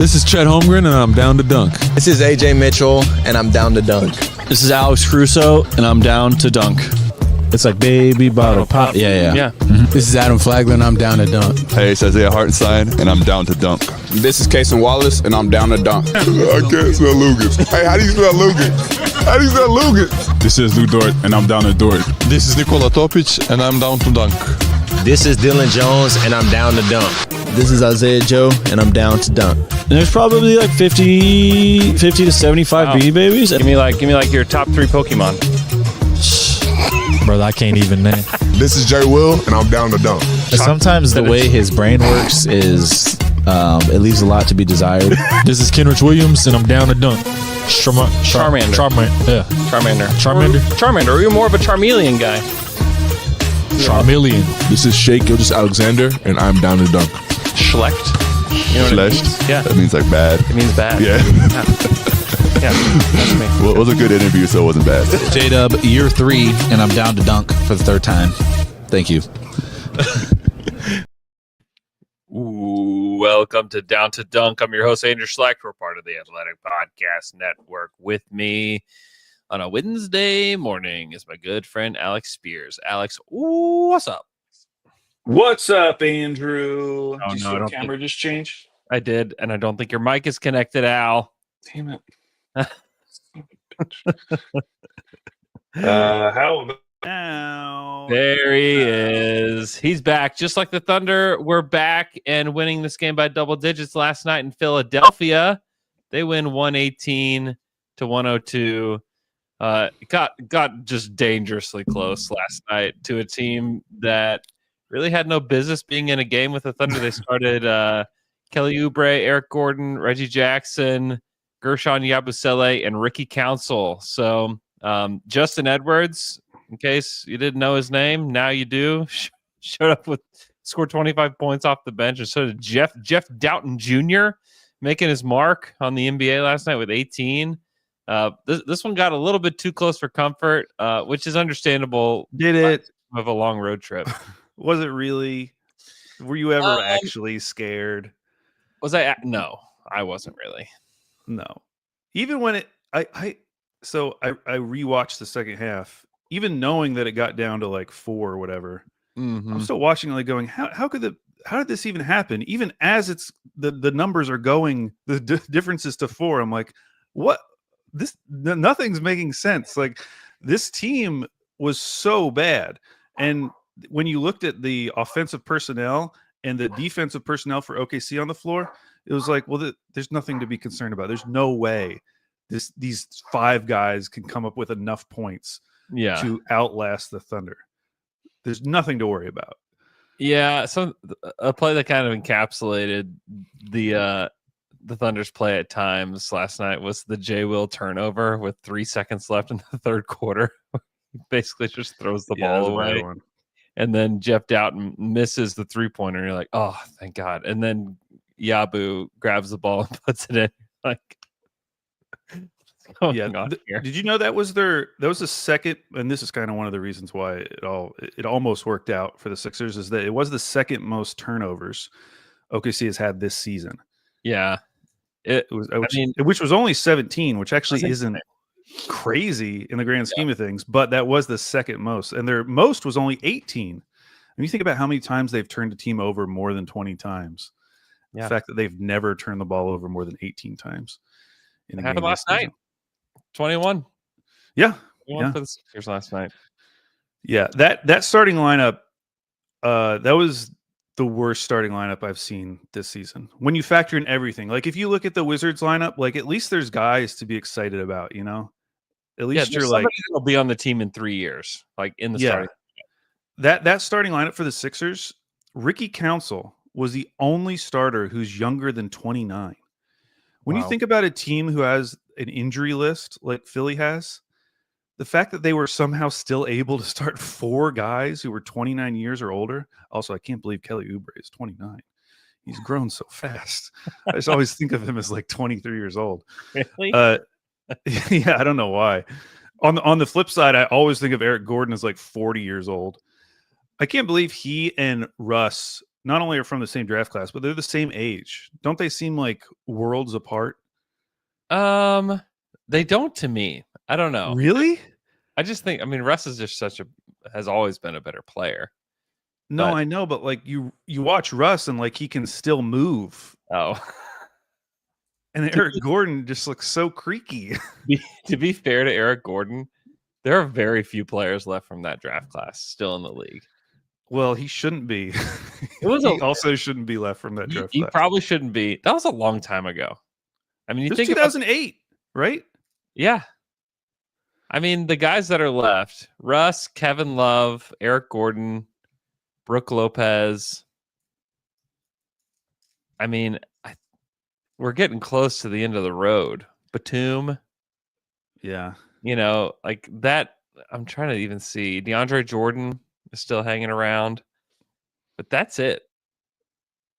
This is Chet Holmgren, and I'm down to dunk. This is AJ Mitchell, and I'm down to dunk. This is Alex Crusoe, and I'm down to dunk. It's like baby bottle pop. Yeah. Mm-hmm. This is Adam Flagler, and I'm down to dunk. Hey, it's Isaiah Hartenstein, and I'm down to dunk. This is Kason Wallace, and I'm down to dunk. I can't spell Lucas. Hey, how do you spell Lucas? How do you spell Lucas? This is Lou Dort, and I'm down to Dort. This is Nikola Topic, and I'm down to dunk. This is Dylan Jones, and I'm down to dunk. This is Isaiah Joe, and I'm down to dunk. And there's probably like 50 to 75 Beanie Babies. Give me like your top 3 Pokemon. Brother, I can't even name. This is Jay Will, and I'm down to dunk. Sometimes the way his brain works is it leaves a lot to be desired. This is Kenrich Williams, and I'm down to dunk. Charmander. Yeah. Charmander. Or you're more of a Charmeleon guy. Charmeleon. This is Shea Gilgeous-Alexander, and I'm down to dunk. Schlecht. You know what it Schlecht? means? Yeah. That means like bad. It means bad. Yeah. Yeah, that's me. Well, it was a good interview, so it wasn't bad. J-Dub, year 3, and I'm down to dunk for the 3rd time. Thank you. Ooh, welcome to Down to Dunk. I'm your host, Andrew Schlecht. We're part of the Athletic Podcast Network. With me on a Wednesday morning is my good friend Alex Speers. Alex, what's up? What's up, Andrew? Oh, Did you see the camera just changed? I did, and I don't think your mic is connected, Al. Damn it. How about now? There he is. He's back. Just like the Thunder, we're back and winning this game by double digits last night in Philadelphia. They win 118 to 102. Got just dangerously close last night to a team that really had no business being in a game with the Thunder. They started Kelly Oubre, Eric Gordon, Reggie Jackson, Gershon Yabusele, and Ricky Council. So Justin Edwards, in case you didn't know his name, now you do, showed up scored 25 points off the bench. And so did Jeff Doughton Jr., making his mark on the NBA last night with 18. This one got a little bit too close for comfort, which is understandable. did it? Of a long road trip. Was it really? Were you ever actually scared? Was I? No, I wasn't really. No. Even when I rewatched the second half, even knowing that it got down to like 4 or whatever. Mm-hmm. I'm still watching, like going, how did this even happen? Even as it's the numbers are going, the differences to 4. I'm like, what? Nothing's making sense. Like, this team was so bad. And when you looked at the offensive personnel and the defensive personnel for OKC on the floor, it was like, well, there's nothing to be concerned about. There's no way these 5 guys can come up with enough points to outlast the Thunder. There's nothing to worry about. Yeah, so a play that kind of encapsulated the Thunder's play at times last night was the J. Will turnover with 3 seconds left in the third quarter. Basically just throws the ball away. And then Jeff Doughton misses the 3-pointer. And you're like, oh, thank God. And then Yabu grabs the ball and puts it in. Like, did you know that was the second, and this is kind of one of the reasons why it almost worked out for the Sixers, is that it was the second most turnovers OKC has had this season. Yeah. Which was only 17, which actually isn't crazy in the grand scheme of things, but that was the second most, and their most was only 18. And you think about how many times they've turned a team over more than 20 times. The fact that they've never turned the ball over more than 18 times. It happened last night. 21. Yeah. 21 for the Sixers last night. Yeah. That starting lineup, that was the worst starting lineup I've seen this season. When you factor in everything, like if you look at the Wizards lineup, like at least there's guys to be excited about, you know? At least you're like, will be on the team in 3 years, like in the starting. That starting lineup for the Sixers, Ricky Council was the only starter who's younger than 29. When you think about a team who has an injury list like Philly has, the fact that they were somehow still able to start 4 guys who were 29 years or older. Also, I can't believe Kelly Oubre is 29. He's grown so fast. I just always think of him as like 23 years old. Really? Yeah, I don't know why. On the flip side, I always think of Eric Gordon as like 40 years old. I can't believe he and Russ not only are from the same draft class, but they're the same age. Don't they seem like worlds apart? They don't to me. I don't know. Really? I just think. I mean, Russ is just has always been a better player. No, But- I know, but like you watch Russ and like he can still move. Oh, And Eric Gordon just looks so creaky. to be fair to Eric Gordon, there are very few players left from that draft class still in the league. Well, he shouldn't be. It was he also shouldn't be left from that draft He class. probably shouldn't be. That was a long time ago. I mean, you This think 2008, right? yeah. I mean, the guys that are left: Russ, Kevin Love, Eric Gordon, Brooke Lopez. I mean, we're getting close to the end of the road. Batum, Yeah. like that. I'm trying to even see. DeAndre Jordan is still hanging around, but that's it.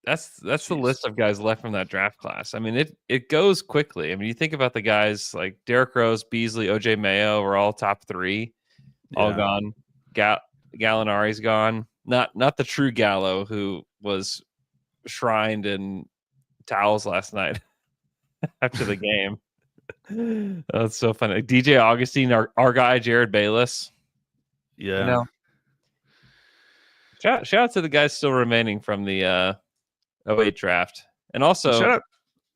That's the list of guys left from that draft class. I mean, it goes quickly. I mean, you think about the guys like Derrick Rose, Beasley, OJ Mayo were all top 3, all Yeah. gone. Gallinari's gone. Not the true Gallo who was shrined in towels last night after the game. That's so funny. DJ Augustine, our guy, Jared Bayless. Yeah. Shout out to the guys still remaining from the 08 draft. And also Shout out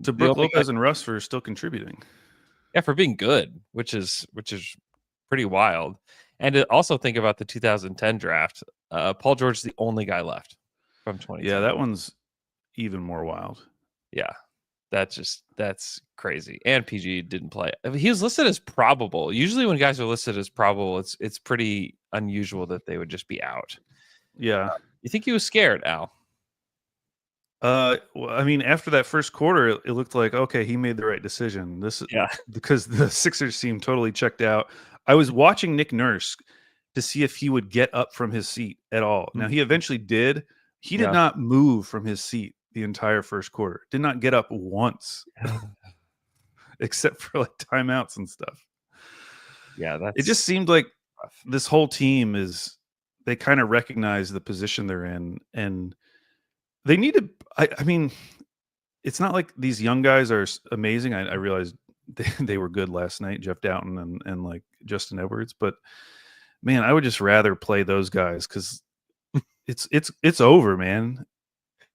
to Brooke only Lopez and Russ for still contributing. yeah, for being good, which is pretty wild. And to also think about the 2010 draft. Paul George is the only guy left from 2010. Yeah, that one's even more wild. Yeah. That's crazy. And PG didn't play. I mean, he was listed as probable. Usually when guys are listed as probable, it's pretty unusual that they would just be out. Yeah. You think he was scared, Al? Well, I mean, after that first quarter, it looked like okay, he made the right decision. Because the Sixers seemed totally checked out. I was watching Nick Nurse to see if he would get up from his seat at all. Now he eventually did. He did not move from his seat the entire first quarter. Did not get up once, except for like timeouts and stuff. Yeah, it just seemed like this whole team they kind of recognize the position they're in, and they need to. I mean, it's not like these young guys are amazing. I realized they were good last night, Jeff Doughton and like Justin Edwards, but man, I would just rather play those guys because it's over, man.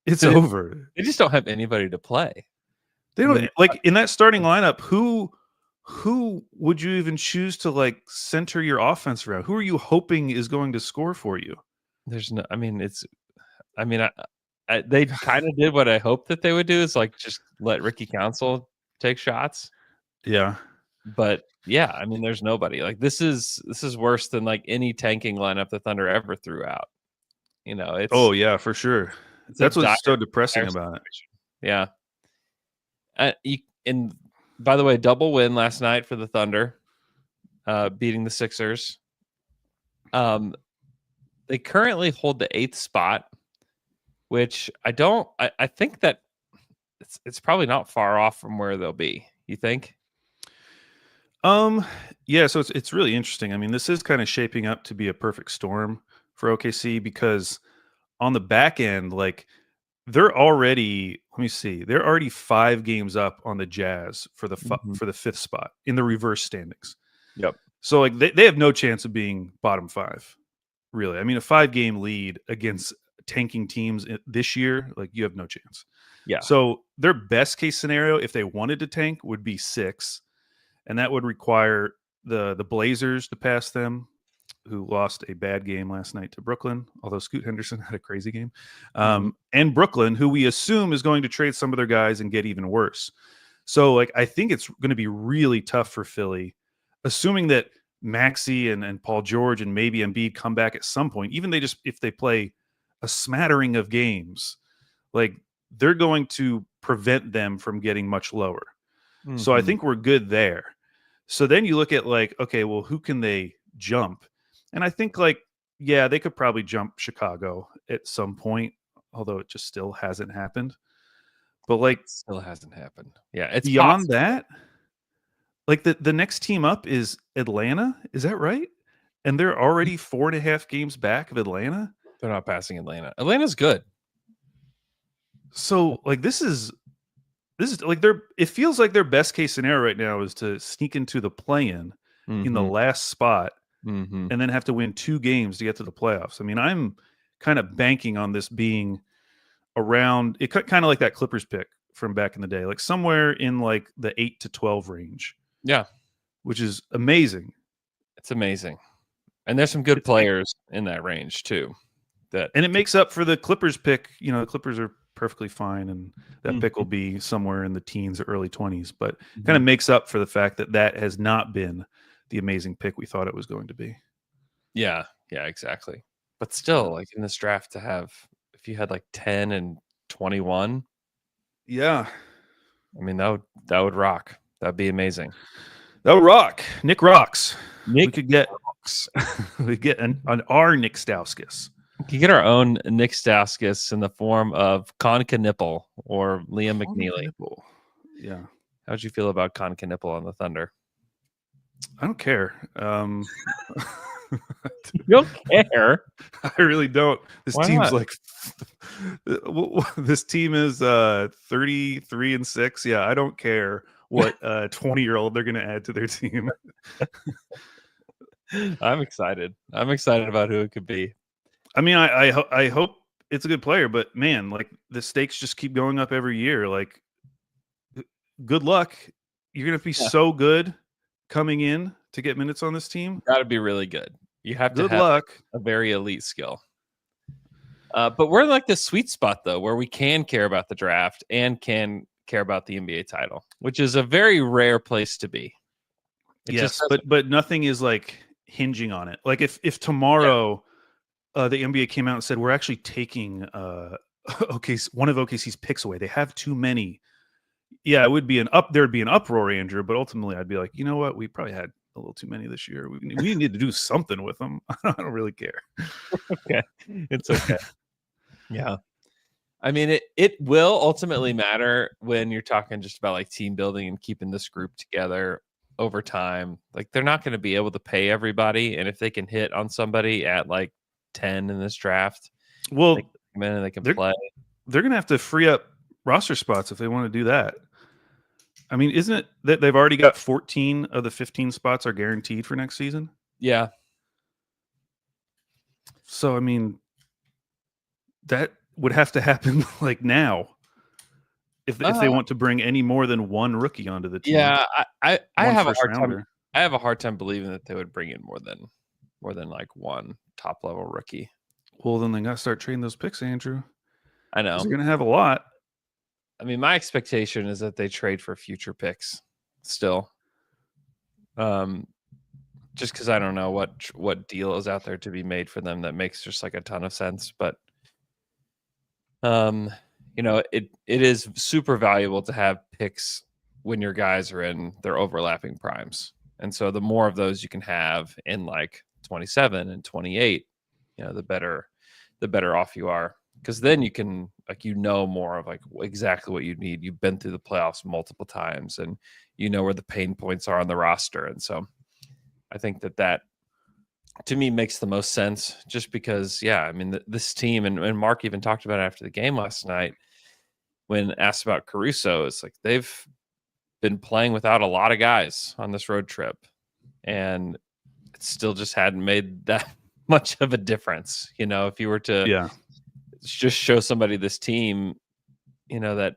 It's over. They just don't have anybody to play. They don't like in that starting lineup. Who would you even choose to like center your offense around? Who are you hoping is going to score for you? There's no. I mean, they kind of did what I hoped that they would do. Is like just let Ricky Council take shots. Yeah, but yeah, I mean, there's nobody. Like this is worse than like any tanking lineup the Thunder ever threw out. It's oh yeah, for sure. That's what's so depressing about it. Yeah. And by the way, double win last night for the Thunder, beating the Sixers. They currently hold the 8th spot, which I think that it's probably not far off from where they'll be. You think? Yeah, so it's really interesting. I mean, this is kind of shaping up to be a perfect storm for OKC because on the back end, like they're already 5 games up on the Jazz for the for the 5th spot in the reverse standings. Yep. So like they have no chance of being bottom 5, really. I mean, a 5-game lead against tanking teams this year, like you have no chance. Yeah. So their best case scenario, if they wanted to tank, would be 6, and that would require the Blazers to pass them, who lost a bad game last night to Brooklyn, although Scoot Henderson had a crazy game, and Brooklyn, who we assume is going to trade some of their guys and get even worse. So, like, I think it's going to be really tough for Philly, assuming that Maxey and Paul George and maybe Embiid come back at some point. Even if they play a smattering of games, like they're going to prevent them from getting much lower. Mm-hmm. So I think we're good there. So then you look at like, okay, well, who can they jump? And I think like, yeah, they could probably jump Chicago at some point, although it just still hasn't happened. But like, it still hasn't happened. Yeah, it's beyond possible. that. Like the next team up is Atlanta. Is that right? And they're already 4.5 games back of Atlanta. They're not passing Atlanta. Atlanta's good. So like this is like it feels like their best case scenario right now is to sneak into the play-in in the last spot Mm-hmm. and then have to win 2 games to get to the playoffs. I mean, I'm kind of banking on this being around it, kind of like that Clippers pick from back in the day, like somewhere in like the 8 to 12 range. Yeah, Which is amazing. it's amazing, and there's some good players in that range too. And it makes up for the Clippers pick. You know, the Clippers are perfectly fine, and that pick will be somewhere in the teens or early 20s, but kind of makes up for the fact that that has not been the amazing pick we thought it was going to be. Yeah, exactly. But still, like in this draft, to have if you had like 10 and 21, Yeah, I mean that would rock. That'd be amazing. that would rock. Nick rocks. We Nick could get rocks. we get an our Nick Stauskas. You can get our own Nick Stauskas in the form of Konka Nipple or Liam McNeely. Yeah, How'd you feel about Konka Nipple on the Thunder? I don't care. You don't care. I really don't. This Why team's not? like this team is 33-6. Yeah, I don't care what 20-year-old they're going to add to their team. I'm excited. I'm excited about who it could be. I mean, I hope it's a good player, but man, like the stakes just keep going up every year. Like, good luck. You're going to be so good coming in to get minutes on this team. Got to be really good. You have to Good have luck. a very elite skill. But we're in like the sweet spot though, where we can care about the draft and can care about the NBA title, which is a very rare place to be. It Yes, just but nothing is like hinging on it. Like if tomorrow the NBA came out and said we're actually taking one of OKC's picks away. They have too many. Yeah, it would be there'd be an uproar, Andrew, but ultimately I'd be like, you know what? We probably had a little too many this year. We need to do something with them. I don't really care. okay. It's okay. Yeah. I mean, it will ultimately matter when you're talking just about like team building and keeping this group together over time. Like they're not going to be able to pay everybody. And if they can hit on somebody at like 10 in this draft, Well, they can come in and they can play. They're going to have to free up roster spots if they want to do that. I mean, isn't it that they've already got 14 of the 15 spots are guaranteed for next season? Yeah. So, I mean, that would have to happen like now if they want to bring any more than one rookie onto the team. Yeah, I have a hard time. rounder. I have a hard time believing that they would bring in more than like one top level rookie. Well, then they got to start trading those picks, Andrew. I know. They're going to have a lot. I mean, my expectation is that they trade for future picks still. Just because I don't know what deal is out there to be made for them that makes just like a ton of sense. But you know, it is super valuable to have picks when your guys are in their overlapping primes. And so the more of those you can have in like 27 and 28, you know, the better off you are. Because then you can, like, you know, more of like exactly what you need. You've been through the playoffs multiple times and you know where the pain points are on the roster. And so I think that to me makes the most sense just because, yeah, I mean, this team and Mark even talked about it after the game last night when asked about Caruso. It's like they've been playing without a lot of guys on this road trip and it still just hadn't made that much of a difference. You know, if you were to just show somebody this team, you know, that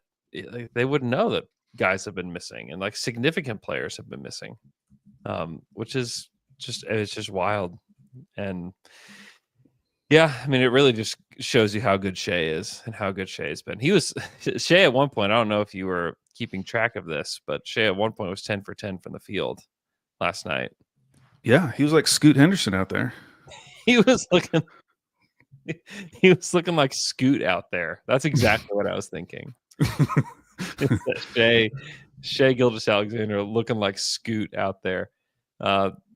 they wouldn't know that guys have been missing and like significant players have been missing, which is it's just wild. And yeah, I mean, it really just shows you how good Shea is and how good Shea has been. Shea at one point, I don't know if you were keeping track of this, but Shea at one point was 10 for 10 from the field last night. Yeah, he was like Scoot Henderson out there. He was looking like Scoot out there. That's exactly what I was thinking. Shea Gilgeous-Alexander looking like Scoot out there.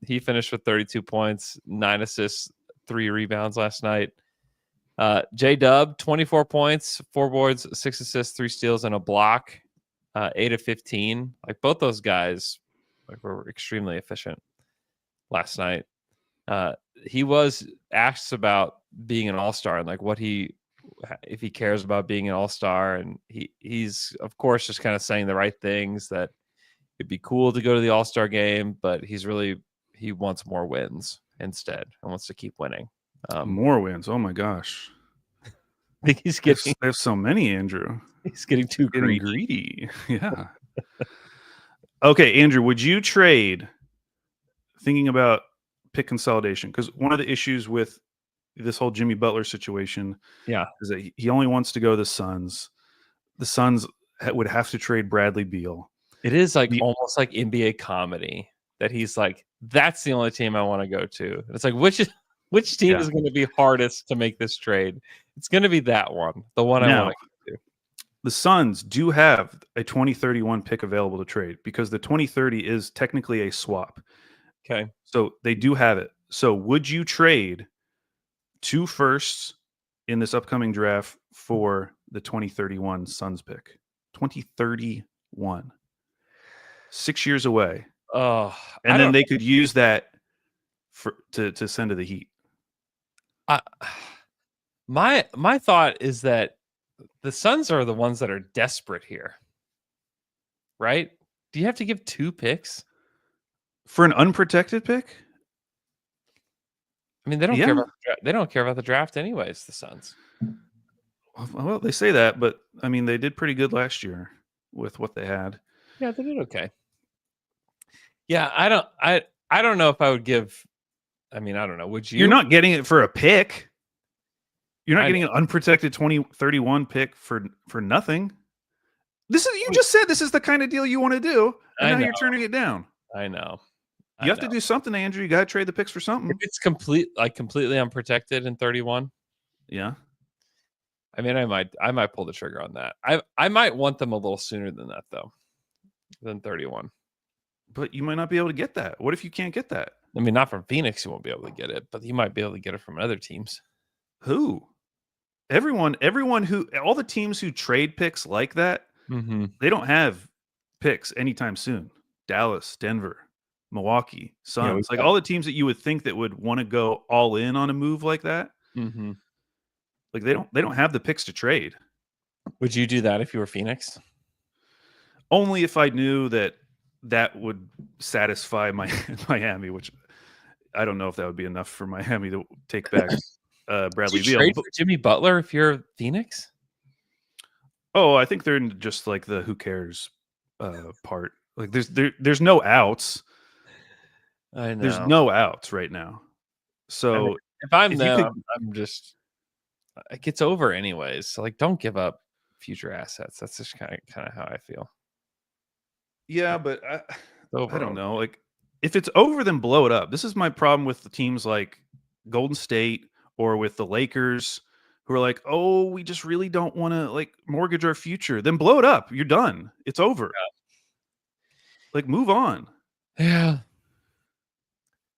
He finished with 32 points, 9 assists, 3 rebounds last night. J-Dub, 24 points, 4 boards, 6 assists, 3 steals, and a block, 8 of 15. Like both those guys were extremely efficient last night. He was asked about being an all-star and like what he if he cares about being an all-star, and he's of course just kind of saying the right things, that it'd be cool to go to the all-star game, but he wants more wins instead and wants to keep winning. More wins. Oh my gosh. I think he's getting There's so many, Andrew. he's getting too Getting greedy. greedy. Yeah. Okay, Andrew, would you trade, thinking about pick consolidation? Because one of the issues with this whole Jimmy Butler situation is that he only wants to go to the Suns. The Suns would have to trade Bradley Beal. It is like almost like NBA comedy that he's like, that's the only team I want to go to. And it's like, which team is going to be hardest to make this trade? It's going to be that one, the one I want to go to. The Suns do have a 2031 pick available to trade because the 2030 is technically a swap. Okay. So they do have it. So would you trade 2 firsts in this upcoming draft for the 2031 Suns pick? 2031. 6 years away. Oh, and then they could use that to send to the Heat. My thought is that the Suns are the ones that are desperate here, right? Do you have to give 2 picks for an unprotected pick? I mean, they don't care about they don't care about the draft anyways. The Suns. Well, they say that, but I mean, they did pretty good last year with what they had. Yeah, they did okay. Yeah, I don't know if I would give. I mean, I don't know. Would you? You're not getting it for a pick. You're not getting an unprotected 2031 pick for nothing. This is you just said this is the kind of deal you want to do, and now you're turning it down. I know. You have to do something, Andrew. You got to trade the picks for something. If it's completely unprotected in 31. Yeah. I mean, I might pull the trigger on that. I might want them a little sooner than that though, than 31. But you might not be able to get that. What if you can't get that? I mean, not from Phoenix, you won't be able to get it, but you might be able to get it from other teams. Who? Everyone who, all the teams who trade picks like that, they don't have picks anytime soon. Dallas, Denver, Milwaukee, Suns, like all the teams that you would think that would want to go all in on a move like that. Like they don't have the picks to trade. Would you do that if you were Phoenix? Only if I knew that would satisfy my Miami, which I don't know if that would be enough for Miami to take back Bradley Beal. Trade for Jimmy Butler if you're Phoenix? Oh, I think they're in just like the who cares part. Like there's no outs. I know. There's no outs right now. So I mean, if I'm them, I'm just it gets over anyways. So like, don't give up future assets. That's just kind of how I feel. Yeah, but I don't know. Like, if it's over, then blow it up. This is my problem with the teams like Golden State or with the Lakers, who are like, "Oh, we just really don't want to like mortgage our future." Then blow it up. You're done. It's over. Yeah. Like, move on. Yeah.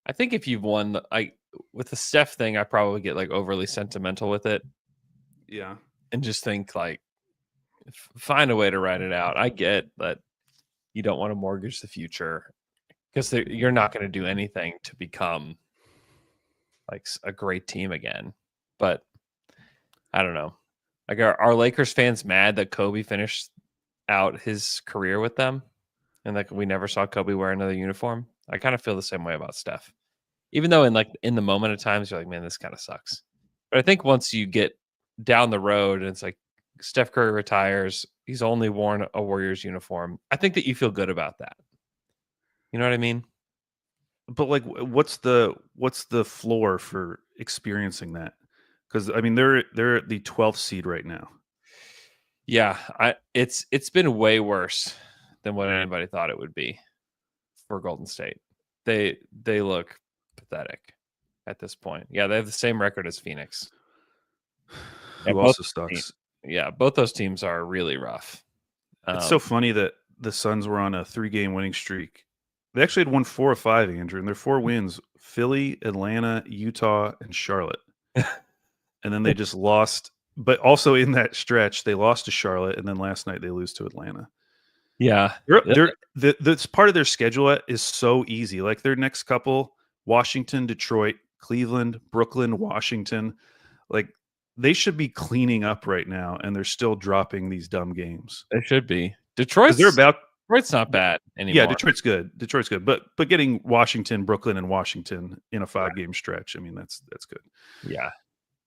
I think if you've won, with the Steph thing, I probably get like overly sentimental with it. Yeah, and just think like, find a way to write it out. I get that you don't want to mortgage the future because you're not going to do anything to become like a great team again. But I don't know. Like, are Lakers fans mad that Kobe finished out his career with them and like we never saw Kobe wear another uniform? I kind of feel the same way about Steph, even though in the moment of times you're like, man, this kind of sucks. But I think once you get down the road and it's like Steph Curry retires, he's only worn a Warriors uniform, I think that you feel good about that. You know what I mean? But like, what's the floor for experiencing that? Because I mean, they're at the 12th seed right now. Yeah, it's been way worse than what anybody thought it would be for Golden State. They look pathetic at this point. Yeah, they have the same record as Phoenix. Who also sucks. Both those teams are really rough. It's so funny that the Suns were on a 3-game winning streak. They actually had won 4 of 5, Andrew, and their 4 wins: Philly, Atlanta, Utah, and Charlotte. And then they just lost. But also in that stretch, they lost to Charlotte, and then last night they lose to Atlanta. Yeah, this part of their schedule is so easy. Like their next couple: Washington, Detroit, Cleveland, Brooklyn, Washington. Like they should be cleaning up right now, and they're still dropping these dumb games. They should be. 'Cause Detroit's Detroit's not bad anymore. Yeah, Detroit's good. But getting Washington, Brooklyn, and Washington in a 5-game stretch, I mean, that's good. Yeah.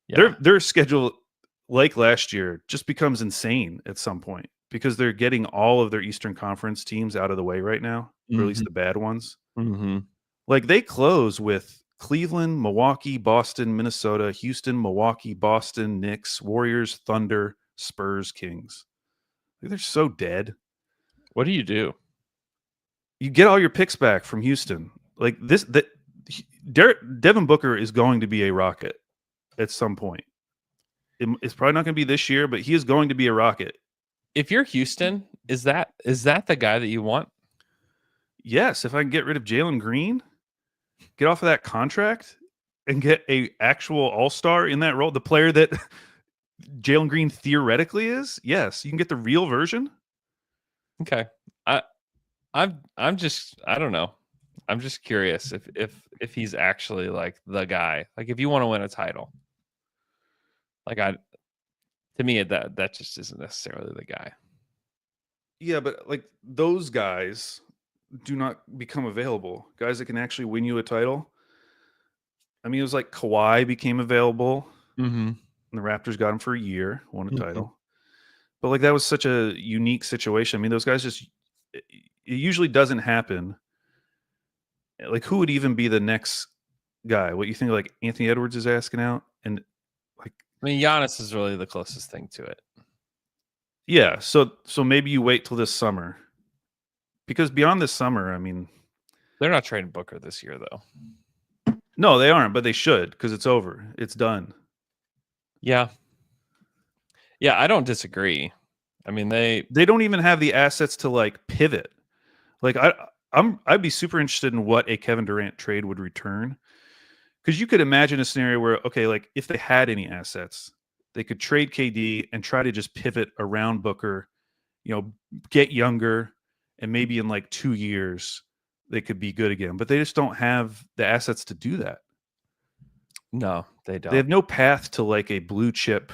Yeah. Their schedule, like last year, just becomes insane at some point because they're getting all of their Eastern Conference teams out of the way right now, or at least the bad ones. Mm-hmm. Like they close with Cleveland, Milwaukee, Boston, Minnesota, Houston, Milwaukee, Boston, Knicks, Warriors, Thunder, Spurs, Kings. Like, they're so dead. What do? You get all your picks back from Houston. Like Devin Booker is going to be a Rocket at some point. It's probably not going to be this year, but he is going to be a Rocket. If you're Houston, is that the guy that you want? Yes, if I can get rid of Jalen Green, get off of that contract, and get a actual all-star in that role, the player that Jalen Green theoretically is, yes, you can get the real version. Okay. I'm just, I don't know. I'm just curious if he's actually like the guy. Like if you want to win a title. Like to me that just isn't necessarily the guy. Yeah, but like those guys do not become available. Guys that can actually win you a title. I mean, it was like Kawhi became available. Mm-hmm. And the Raptors got him for a year, won a title. But like that was such a unique situation. I mean, those guys it usually doesn't happen. Like who would even be the next guy? What you think like Anthony Edwards is asking out? And like I mean, Giannis is really the closest thing to it. Yeah, so maybe you wait till this summer. Because beyond this summer, I mean, they're not trading Booker this year though. No, they aren't, but they should because it's over. It's done. Yeah. Yeah, I don't disagree. I mean, they don't even have the assets to like pivot. Like I'd be super interested in what a Kevin Durant trade would return. Because you could imagine a scenario where, okay, like if they had any assets, they could trade KD and try to just pivot around Booker, get younger, and maybe in like 2 years they could be good again. But they just don't have the assets to do that. No, they don't. They have no path to like a blue chip,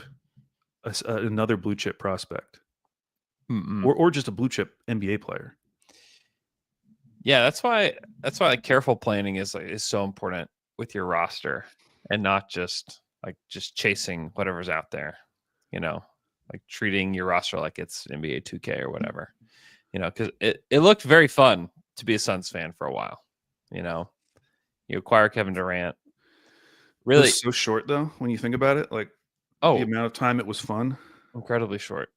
another blue chip prospect, or just a blue chip NBA player. Yeah, that's why like careful planning is so important with your roster, and not just chasing whatever's out there. Like treating your roster like it's NBA 2K or whatever. Because it looked very fun to be a Suns fan for a while. You acquire Kevin Durant. Really, it was so short though when you think about it. Like, the amount of time it was fun. Incredibly short.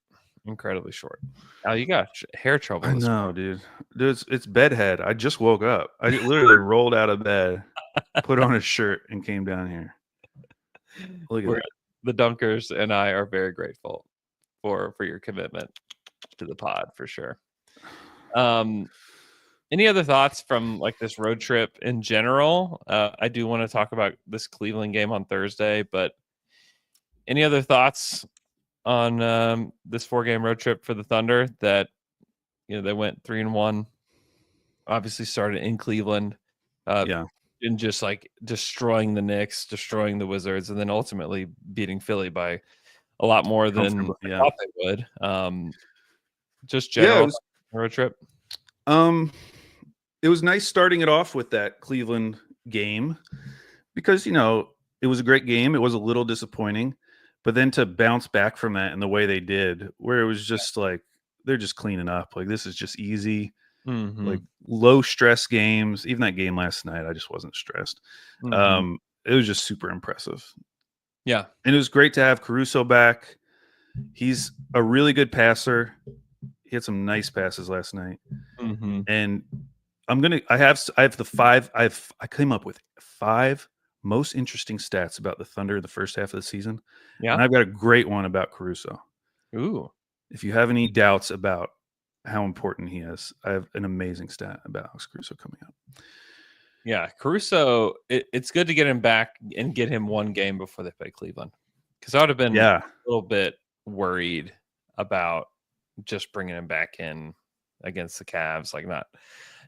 Oh, you got hair trouble. I know, dude. It's bedhead. I just woke up. I literally rolled out of bed, put on a shirt, and came down here. Look at that. The Dunkers and I are very grateful for your commitment to the pod for sure. Any other thoughts from like this road trip in general? I do want to talk about this Cleveland game on Thursday, but any other thoughts on this 4-game road trip for the Thunder that they went 3-1, obviously started in Cleveland, and just like destroying the Knicks, destroying the Wizards, and then ultimately beating Philly by a lot more than I thought they would. Just general road trip. It was nice starting it off with that Cleveland game because it was a great game. It was a little disappointing, but then to bounce back from that in the way they did, where it was just like they're just cleaning up. Like this is just easy. Like low stress games. Even that game last night, I just wasn't stressed. It was just super impressive. Yeah. And it was great to have Caruso back. He's a really good passer. He had some nice passes last night. And I came up with 5 most interesting stats about the Thunder the first half of the season. Yeah. And I've got a great one about Caruso. Ooh. If you have any doubts about how important he is, I have an amazing stat about Alex Caruso coming up. Yeah, Caruso, it's good to get him back and get him one game before they play Cleveland. Because I would have been a little bit worried about just bringing him back in against the Cavs, like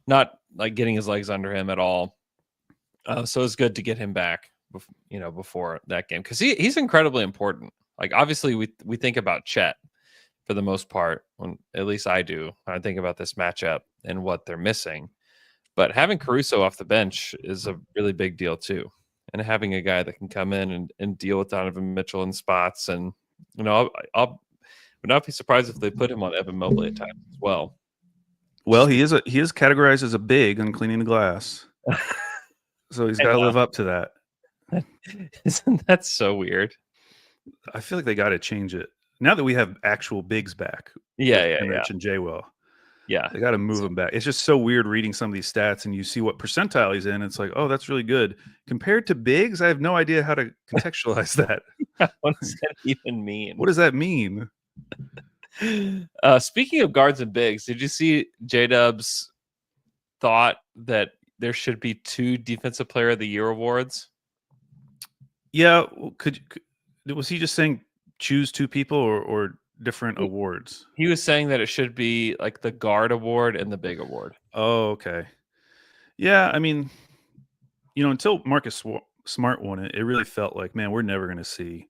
not like getting his legs under him at all. So it's good to get him back, before that game because he's incredibly important. Like obviously we think about Chet for the most part, when at least I do. I think about this matchup and what they're missing. But having Caruso off the bench is a really big deal too. And having a guy that can come in and deal with Donovan Mitchell in spots. And, I would not be surprised if they put him on Evan Mobley at times as well. Well, he is categorized as a big on cleaning the glass. So he's got to live up to that. Isn't that so weird? I feel like they got to change it. Now that we have actual bigs back. Yeah. Rich and Jaywell. Yeah. They got to move him back. It's just so weird reading some of these stats and you see what percentile he's in. It's like, oh, that's really good. Compared to bigs, I have no idea how to contextualize that. What does that even mean? What does that mean? Speaking of guards and bigs, did you see J-Dub's thought that there should be 2 Defensive Player of the Year awards? Yeah. Was he just saying choose 2 people or different awards? He was saying that it should be like the guard award and the big award. Oh, okay. Yeah, I mean, until Marcus Smart won it, it really felt like, man, we're never going to see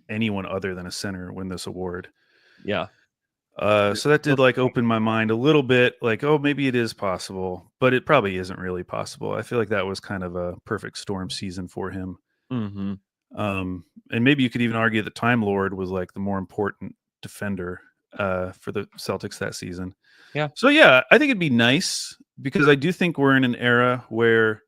anyone other than a center win this award. Yeah. So that did like open my mind a little bit, like, oh, maybe it is possible, but it probably isn't really possible. I feel like that was kind of a perfect storm season for him. Mm-hmm. And maybe you could even argue that Time Lord was like the more important defender for the Celtics that season. Yeah. So yeah, I think it'd be nice because I do think we're in an era where,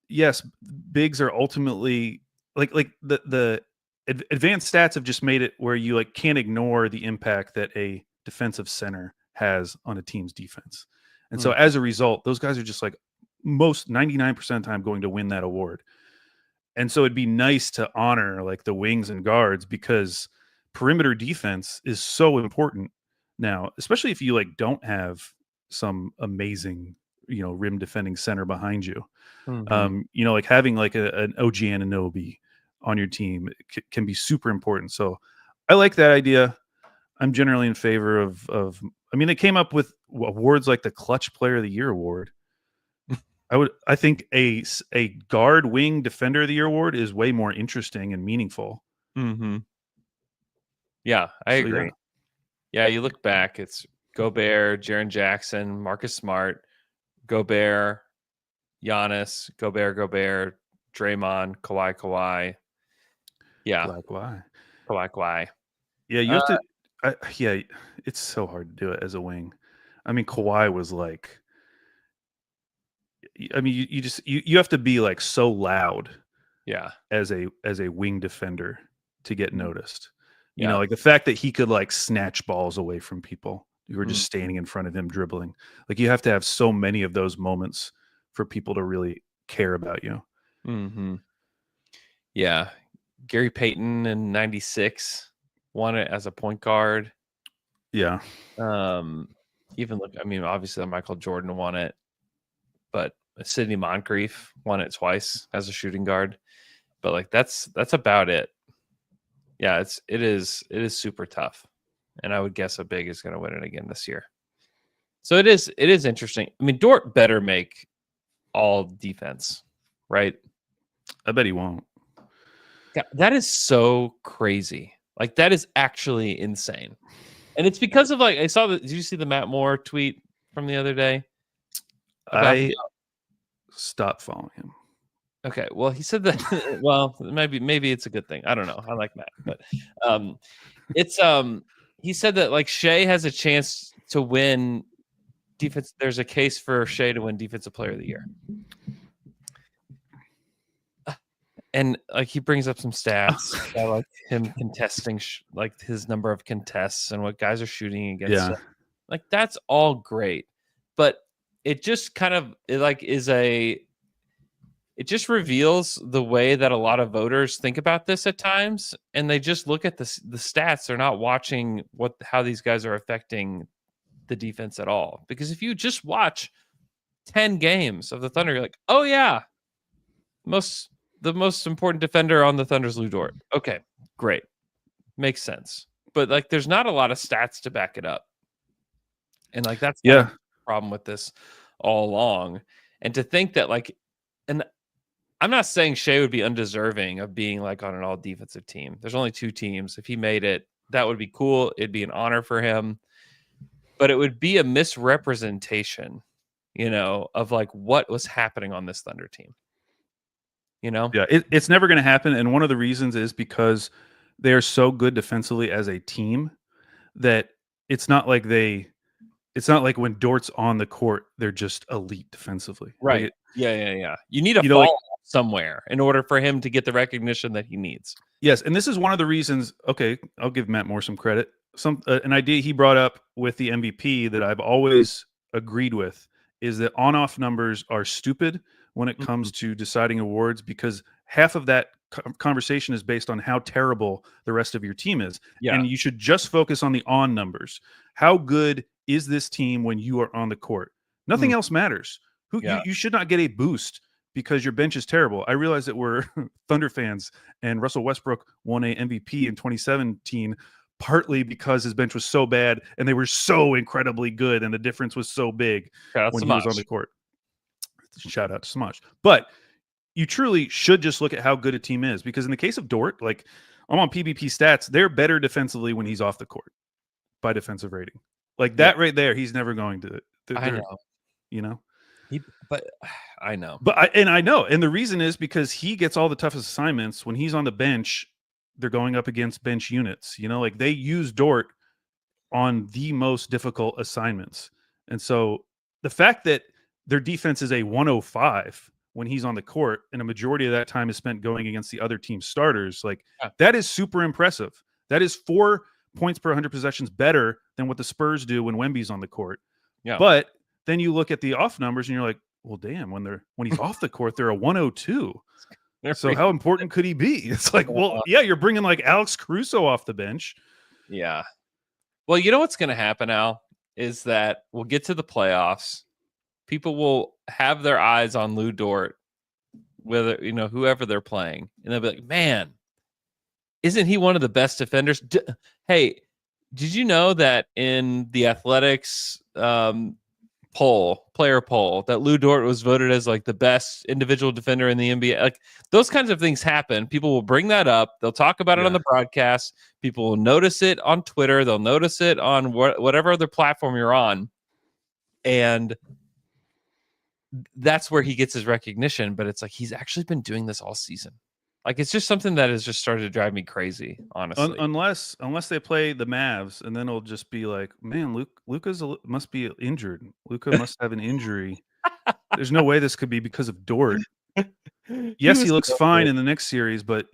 yes, bigs are ultimately like the advanced stats have just made it where you like can't ignore the impact that a defensive center has on a team's defense. And so as a result, those guys are just like most 99% of the time going to win that award. And so it'd be nice to honor like the wings and guards because perimeter defense is so important now, especially if you like don't have some amazing, rim defending center behind you. Mm-hmm. Like having like an OG Anunoby on your team can be super important. So I like that idea. I'm generally in favor of they came up with awards like the Clutch Player of the Year award. I think a guard wing defender of the year award is way more interesting and meaningful. Mm-hmm. Yeah, I agree. Yeah, you look back, it's Gobert, Jaren Jackson, Marcus Smart, Gobert, Giannis, Gobert, Draymond, Kawhi. Yeah. Kawhi. Yeah, you have to. It's so hard to do it as a wing. I mean, Kawhi was like. I mean, you have to be like so loud. Yeah. As a wing defender to get noticed. Yeah. Like the fact that he could like snatch balls away from people who were just standing in front of him dribbling. Like you have to have so many of those moments for people to really care about you. Mm-hmm. Yeah. Gary Payton in 96 won it as a point guard. Yeah. Obviously Michael Jordan won it, but Sidney Moncrief won it twice as a shooting guard. But like that's about it. Yeah, it is super tough. And I would guess a big is going to win it again this year. So it is interesting. I mean, Dort better make all defense, right? I bet he won't. Yeah, that is so crazy. Like that is actually insane. And it's because of like did you see the Matt Moore tweet from the other day? I stopped following him. Okay, well, he said that. Well, maybe it's a good thing. I don't know. I like Matt, but it's he said that like Shea has a chance to win defense. There's a case for Shea to win Defensive Player of the Year, and like he brings up some stats about like him contesting like his number of contests and what guys are shooting against. Yeah, like that's all great, but it just kind of it just reveals the way that a lot of voters think about this at times, and they just look at the stats. They're not watching how these guys are affecting the defense at all. Because if you just watch 10 games of the Thunder, you're like, oh yeah, the most important defender on the Thunder's Lou Dort. Okay, great, makes sense. But like, there's not a lot of stats to back it up, and like that's the problem with this all along. And to think that like, and I'm not saying Shea would be undeserving of being like on an all defensive team. There's only 2 teams. If he made it, that would be cool. It'd be an honor for him. But it would be a misrepresentation, of like what was happening on this Thunder team. Yeah, it's never going to happen. And one of the reasons is because they are so good defensively as a team that it's not like when Dort's on the court, they're just elite defensively. Right. Like Yeah. You need a fall like, somewhere in order for him to get the recognition that he needs. yes. And this is one of the reasons. Okay. I'll give Matt Moore some credit. An idea he brought up with the MVP that I've always agreed with is that on-off numbers are stupid when it comes to deciding awards, because half of that conversation is based on how terrible the rest of your team is. Yeah. And you should just focus on the on numbers. How good is this team when you are on the court? Nothing else matters. You should not get a boost because your bench is terrible. I realize that we're Thunder fans and Russell Westbrook won a MVP in 2017 partly because his bench was so bad and they were so incredibly good and the difference was so big when he was on the court. Shout out to Smosh. But you truly should just look at how good a team is, because in the case of Dort, like I'm on PBP stats, they're better defensively when he's off the court by defensive rating. Like that right there, he's never going to. I know. I know. I know. And the reason is because he gets all the toughest assignments. When he's on the bench, they're going up against bench units. Like they use Dort on the most difficult assignments. And so the fact that their defense is a 105 when he's on the court, and a majority of that time is spent going against the other team's starters, that is super impressive. That is 4 points per 100 possessions better than what the Spurs do when Wemby's on the court. Yeah. But then you look at the off numbers and you're like, well, damn, when he's off the court, they're a 102. So how important could he be? It's like, well, yeah, you're bringing like Alex Caruso off the bench. Yeah. Well, you know what's going to happen, Al, is that we'll get to the playoffs. People will have their eyes on Lou Dort, whether whoever they're playing, and they'll be like, "Man, isn't he one of the best defenders?" Hey, did you know that in the Athletics player poll, that Lou Dort was voted as like the best individual defender in the NBA? Like those kinds of things happen. People will bring that up. They'll talk about it on the broadcast. People will notice it on Twitter. They'll notice it on whatever other platform you're on, and that's where he gets his recognition. But it's like he's actually been doing this all season. Like it's just something that has just started to drive me crazy, honestly. Unless they play the Mavs, and then it'll just be like, man, Luka's must be injured. Luka must have an injury. There's no way this could be because of Dort. Yes, he looks fine in the next series, but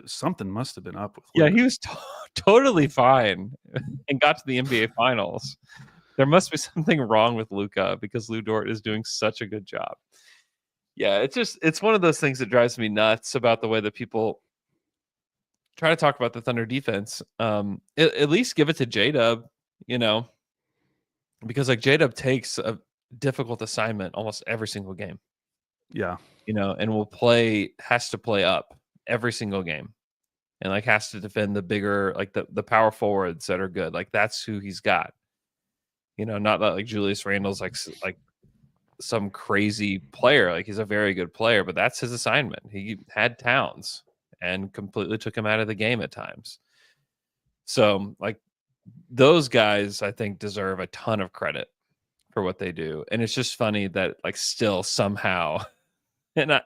something must have been up with Luka. Yeah, he was totally fine and got to the NBA Finals. There must be something wrong with Luka because Lou Dort is doing such a good job. Yeah, it's one of those things that drives me nuts about the way that people try to talk about the Thunder defense. At least give it to J-Dub, because like J-Dub takes a difficult assignment almost every single game. Yeah. And has to play up every single game, and like has to defend the bigger, like the power forwards that are good. Like that's who he's got. Not that like Julius Randle's like some crazy player. Like he's a very good player, but that's his assignment. He had Towns and completely took him out of the game at times. So like those guys, I think, deserve a ton of credit for what they do. And it's just funny that like still somehow, and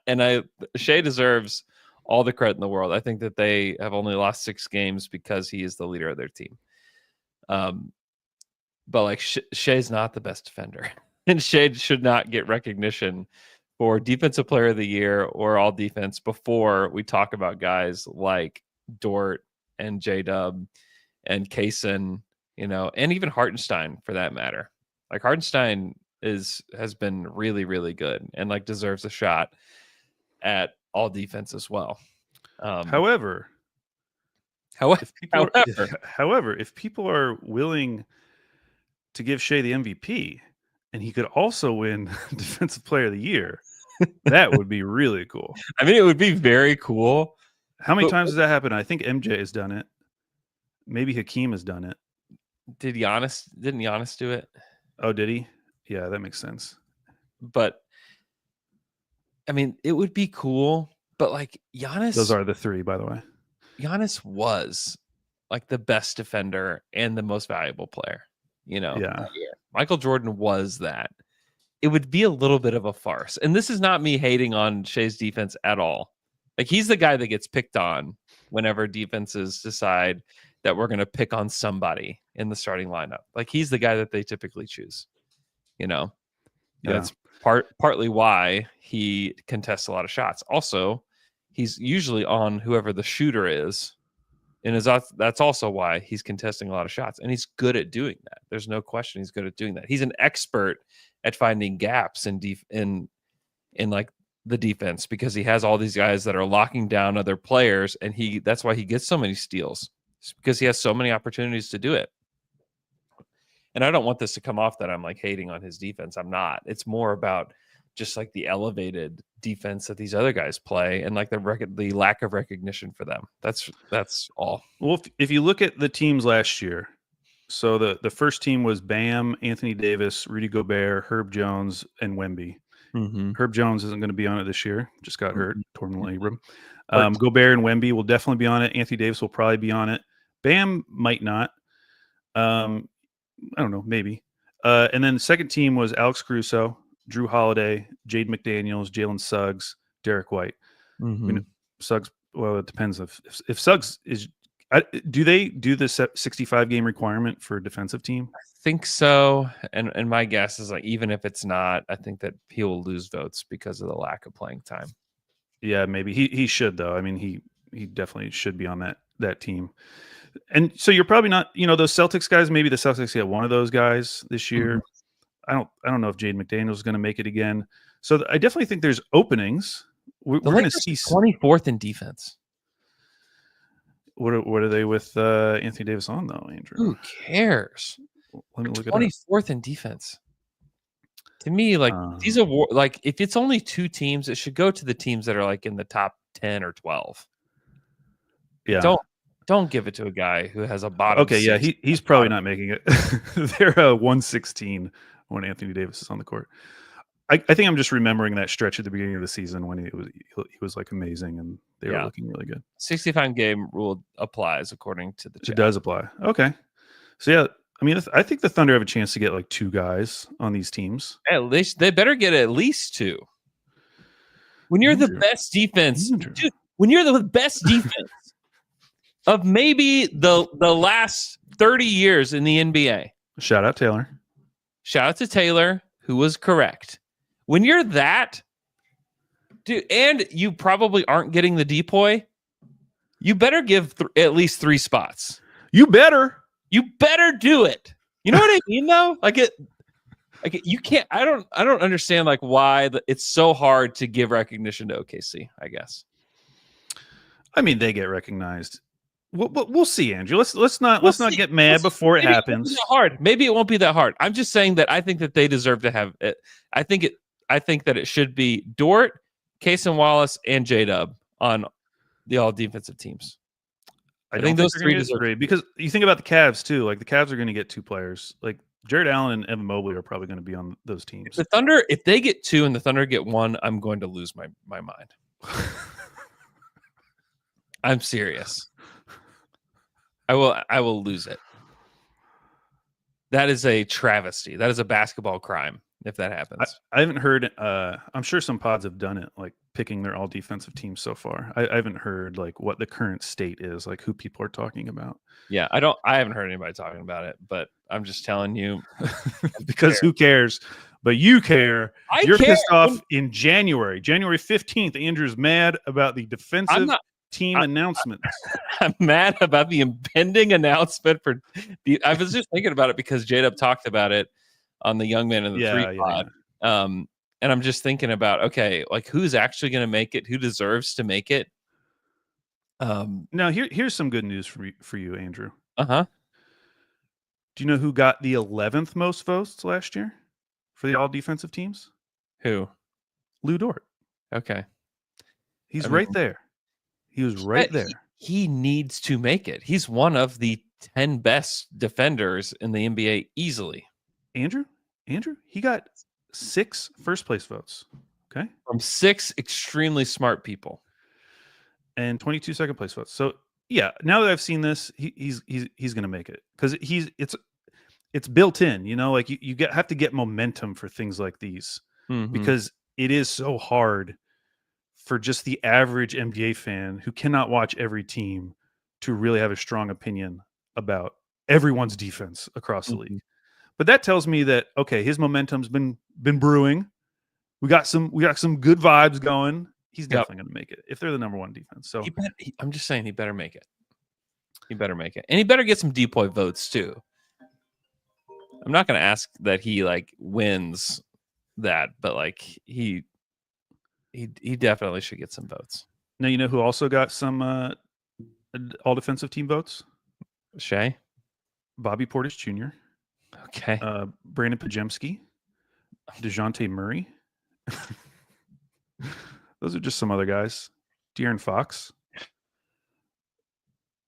Shea deserves all the credit in the world. I think that they have only lost 6 games because he is the leader of their team. But like Shea's not the best defender. And Shea should not get recognition for Defensive Player of the Year or All Defense before we talk about guys like Dort and J-Dub and Kaysen, and even Hartenstein for that matter. Like Hartenstein has been really, really good and like deserves a shot at All Defense as well. However, if people are willing to give Shea the MVP, and he could also win Defensive Player of the Year, that would be really cool. I mean, it would be very cool. How many times has that happened? I think MJ has done it. Maybe Hakeem has didn't Giannis do it? Oh, did he? Yeah, that makes sense. But I mean, it would be cool, but like Giannis, Those are the three, by the way. Giannis was like the best defender and the most valuable player, Yeah. that year. Michael Jordan was that. It would be a little bit of a farce. And this is not me hating on Shea's defense at all. Like, he's the guy that gets picked on whenever defenses decide that we're going to pick on somebody in the starting lineup. Like, he's the guy that they typically choose, And that's partly why he contests a lot of shots. Also, he's usually on whoever the shooter is. And that's also why he's contesting a lot of shots. And he's good at doing that. There's no question he's good at doing that. He's an expert at finding gaps in like the defense, because he has all these guys that are locking down other players, and that's why he gets so many steals. It's because he has so many opportunities to do it. And I don't want this to come off that I'm like hating on his defense. I'm not. It's more about just like the elevated defense that these other guys play, and like the lack of recognition for them. That's all. Well, if you look at the teams last year, so the first team was Bam, Anthony Davis, Rudy Gobert, Herb Jones, and Wemby. Mm-hmm. Herb Jones isn't going to be on it this year. Just got hurt, torn labrum. Gobert and Wemby will definitely be on it. Anthony Davis will probably be on it. Bam might not. I don't know, maybe. And then the second team was Alex Caruso, Drew Holiday, Jade McDaniels, Jalen Suggs, Derek White. Mm-hmm. I mean, Suggs. Well, it depends if Suggs is. Do they do the 65 game requirement for a defensive team? I think so. And my guess is like, even if it's not, I think that he will lose votes because of the lack of playing time. Yeah, maybe he should though. I mean, he definitely should be on that team. And so you're probably not, those Celtics guys. Maybe the Celtics get one of those guys this year. Mm-hmm. I don't know if Jade McDaniels is going to make it again. So I definitely think there's openings. We're going to see 24th in defense. What are they with Anthony Davis on though, Andrew? Who cares? Let me look at 24th in defense. To me, like these awards, like if it's only two teams, it should go to the teams that are like in the top 10 or 12. Yeah. Don't give it to a guy who has a bottom. Okay, yeah, he's probably not making it. They're 116 when Anthony Davis is on the court. I think I'm just remembering that stretch at the beginning of the season when he was like amazing and they were looking really good. 65 game rule applies according to the chat. It does apply. Okay. So yeah, I mean, I think the Thunder have a chance to get like two guys on these teams. At least they better get at least two. When you're the best defense, dude, when you're the best defense of maybe the last 30 years in the NBA. Shout out Taylor. Shout out to Taylor, who was correct. When you're that, dude, and you probably aren't getting the depoy, you better give at least 3 spots. You better do it. You know what I mean, though? You can't. I don't understand like why it's so hard to give recognition to OKC. I guess. I mean, they get recognized. We'll see, Andrew. Let's not get mad before it happens. Maybe it won't be that hard. I'm just saying that I think that they deserve to have it. I think that it should be Dort, Cason Wallace, and J-Dub on the all defensive teams. I think those three deserve, because you think about the Cavs too. Like the Cavs are going to get 2 players. Like Jared Allen and Evan Mobley are probably going to be on those teams. The Thunder, if they get 2 and the Thunder get 1, I'm going to lose my mind. I'm serious. I will lose it. That is a travesty. That is a basketball crime if that happens. I haven't heard. I'm sure some pods have done it, like picking their all defensive teams so far. I haven't heard like what the current state is, like who people are talking about. Yeah, I haven't heard anybody talking about it, but I'm just telling you because who cares? But you care. You're care. Pissed off in January 15th. Andrew's mad about the defensive team announcement. I'm mad about the impending announcement for I was just thinking about it because J-Dub talked about it on the Young Man in the 3 pod. And I'm just thinking about, okay, like who's actually going to make it? Who deserves to make it? Now here's some good news for you, Andrew. Uh-huh. Do you know who got the 11th most votes last year for the all defensive teams? Who? Lou Dort. Okay. He's right there. He was right there. He needs to make it. He's one of the 10 best defenders in the NBA easily. Andrew, he got 6 first place votes. Okay. From 6 extremely smart people. And 22 second place votes. So yeah, now that I've seen this, he's going to make it because it's built in. You know, like you have to get momentum for things like these because it is so hard for just the average NBA fan who cannot watch every team to really have a strong opinion about everyone's defense across the league. But that tells me that okay, his momentum's been brewing. We got some good vibes going. He's definitely going to make it if they're the number one defense. So I'm just saying he better make it. He better make it, and he better get some depoy votes too. I'm not going to ask that he like wins that, but like he definitely should get some votes. now you know who also got some all defensive team votes? Shea, Bobby Portis Jr., okay, Brandon Pajemski, DeJounte Murray. Those are just some other guys. De'Aaron Fox.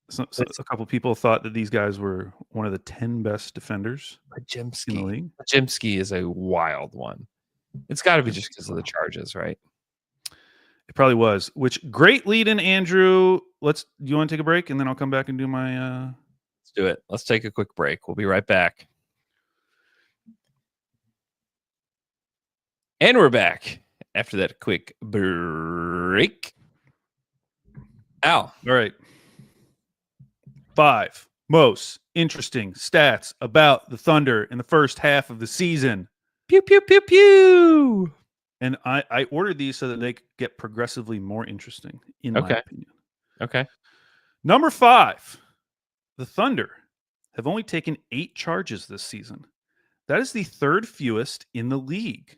So a couple people thought that these guys were one of the 10 best defenders in the league. Pajemski is a wild one. It's got to be just because of the charges, right? It probably was. Which great lead in, Andrew. Do you want to take a break and then I'll come back and do my Let's do it. Let's take a quick break. We'll be right back. And we're back after that quick break. Al. All right. 5 most interesting stats about the Thunder in the first half of the season. Pew, pew, pew, pew. And I ordered these so that they could get progressively more interesting, in my opinion. Okay. Number 5, the Thunder have only taken 8 charges this season. That is the 3rd fewest in the league.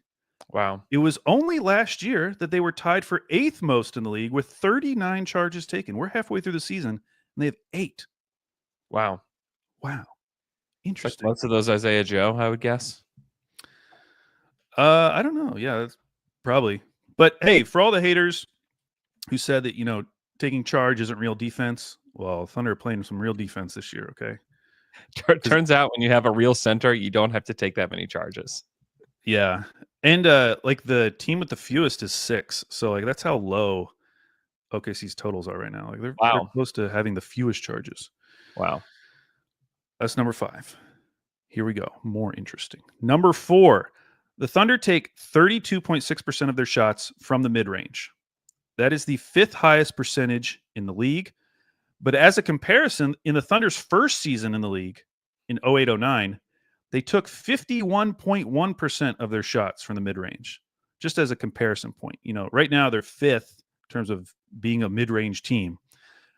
Wow. It was only last year that they were tied for 8th most in the league with 39 charges taken. We're halfway through the season, and they have 8. Wow. Interesting. Like most of those Isaiah Joe, I would guess. I don't know. Yeah, that's probably. But hey, for all the haters who said that, taking charge isn't real defense, well, Thunder are playing some real defense this year, okay? Turns out when you have a real center, you don't have to take that many charges. Yeah. And like the team with the fewest is 6. So like that's how low OKC's totals are right now. Like they're close to having the fewest charges. Wow. That's number 5. Here we go. More interesting. Number 4. The Thunder take 32.6% of their shots from the mid-range. That is the 5th highest percentage in the league. But as a comparison, in the Thunder's first season in the league, in 08-09, they took 51.1% of their shots from the mid-range. Just as a comparison point. Right now they're 5th in terms of being a mid-range team.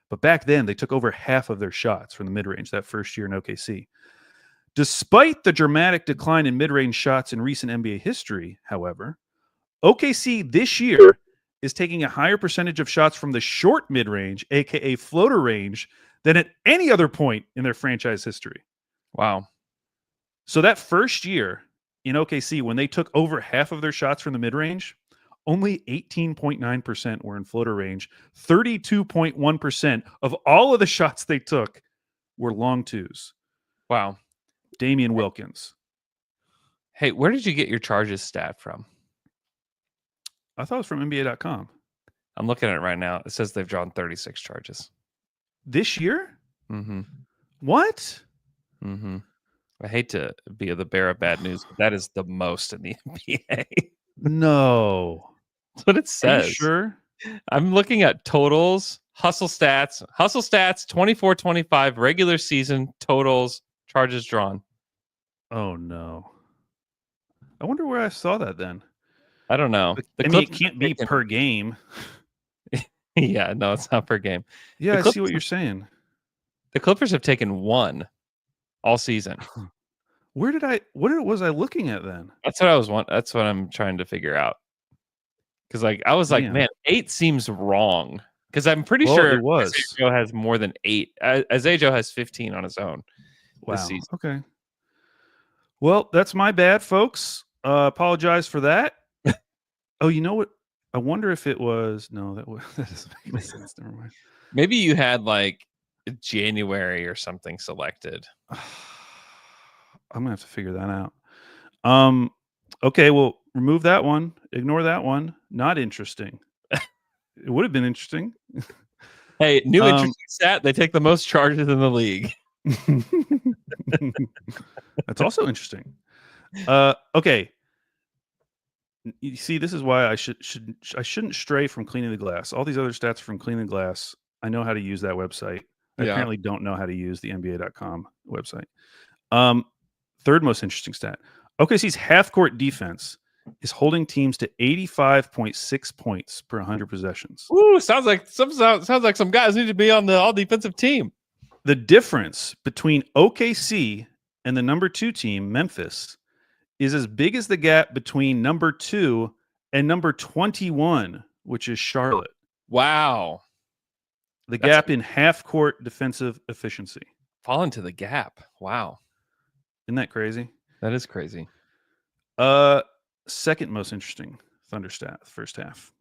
But back then, they took over half of their shots from the mid-range that first year in OKC. Despite the dramatic decline in mid-range shots in recent NBA history, however, OKC this year is taking a higher percentage of shots from the short mid-range, aka floater range, than at any other point in their franchise history. Wow. So that first year in OKC, when they took over half of their shots from the mid-range, only 18.9% were in floater range. 32.1% of all of the shots they took were long twos. Wow. Damian Wilkins. Hey, where did you get your charges stat from? I thought it was from NBA.com. I'm looking at it right now. It says they've drawn 36 charges. This year? Mm-hmm. What? Mm-hmm. I hate to be the bearer of bad news, but that is the most in the NBA. No. That's what it says. Are you sure? I'm looking at totals, hustle stats, 24-25, regular season totals, charges drawn. Oh, no. I wonder where I saw that then. I don't know. It can't be per game. Yeah, no, it's not per game. Yeah, I see what you're saying. The Clippers have taken 1 all season. What was I looking at then? That's what I'm trying to figure out. Because I was like, man, 8 seems wrong. Because I'm pretty sure it was. Isaiah Joe has more than 8. Isaiah Joe has 15 on his own this season. Okay. Well, that's my bad, folks. Apologize for that. Oh, you know what? I wonder if it was. No, that doesn't make any sense. Never mind. Maybe you had like January or something selected. I'm gonna have to figure that out. Okay, well, remove that one. Ignore that one. Not interesting. It would have been interesting. Hey, new interesting stat. They take the most charges in the league. That's also interesting. Okay. You see, this is why I shouldn't stray from cleaning the glass. All these other stats from cleaning the glass, I know how to use that website. I apparently don't know how to use the NBA.com website. Third most interesting stat. OKC's half-court defense is holding teams to 85.6 points per 100 possessions. Ooh, sounds like some guys need to be on the all-defensive team. The difference between OKC and the number 2 team, Memphis, is as big as the gap between number 2 and number 21, which is Charlotte. Wow. The gap in half-court defensive efficiency. Fall into the gap. Wow. Isn't that crazy? That is crazy. Second most interesting Thunder stat, first half.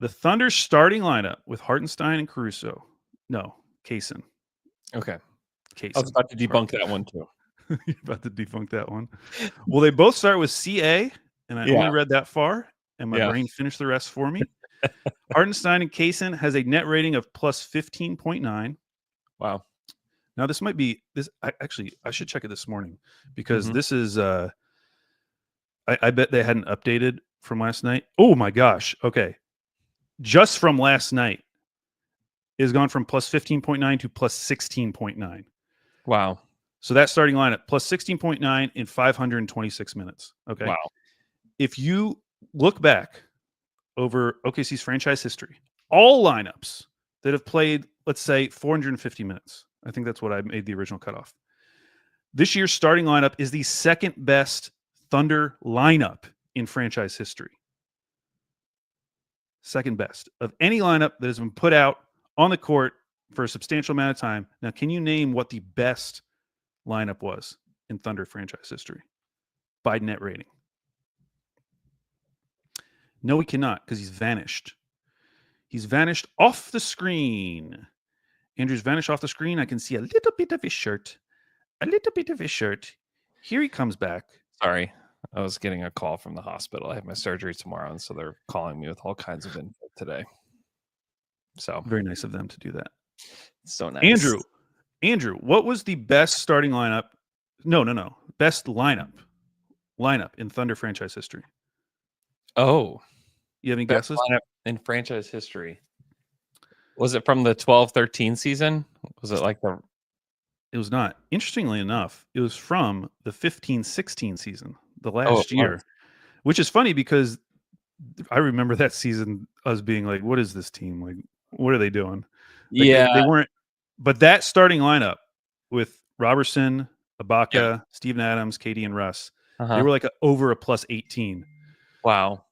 The Thunder's starting lineup with Hartenstein and Caruso. No, Kaysen. Okay. Kaysen. I was about to debunk that one too. You're about to debunk that one. Well, they both start with CA, and I only read that far, and my brain finished the rest for me. Hartenstein and Kaysen has a net rating of plus 15.9. Wow. Now, this might be this. I should check it this morning because this is. I bet they hadn't updated from last night. Oh my gosh. Okay. Just from last night is gone from plus 15.9 to plus 16.9. Wow. So that starting lineup plus 16.9 in 526 minutes. Okay. Wow. If you look back over OKC's franchise history, all lineups that have played, let's say 450 minutes. I think that's what I made the original cutoff. This year's starting lineup is the second best Thunder lineup in franchise history. Second best of any lineup that has been put out on the court for a substantial amount of time. Now, can you name what the best lineup was in Thunder franchise history by net rating? No, he cannot because he's vanished. He's vanished off the screen. Andrew's vanished off the screen. I can see a little bit of his shirt. A little bit of his shirt. Here he comes back. Sorry. I was getting a call from the hospital. I have my surgery tomorrow, and so they're calling me with all kinds of info today. So very nice of them to do that. So nice. Andrew, what was the best starting lineup? No. Best lineup in Thunder franchise history. Oh. You have any best guesses? Lineup in franchise history. Was it from the 12-13 season? Was it like the... It was not. Interestingly enough, it was from the 15-16 season, the last year, which is funny because I remember that season us being like, what is this team? Like, what are they doing? Like, they weren't. But that starting lineup with Robertson, Ibaka, Steven Adams, KD, and Russ, they were like over a plus 18. Wow.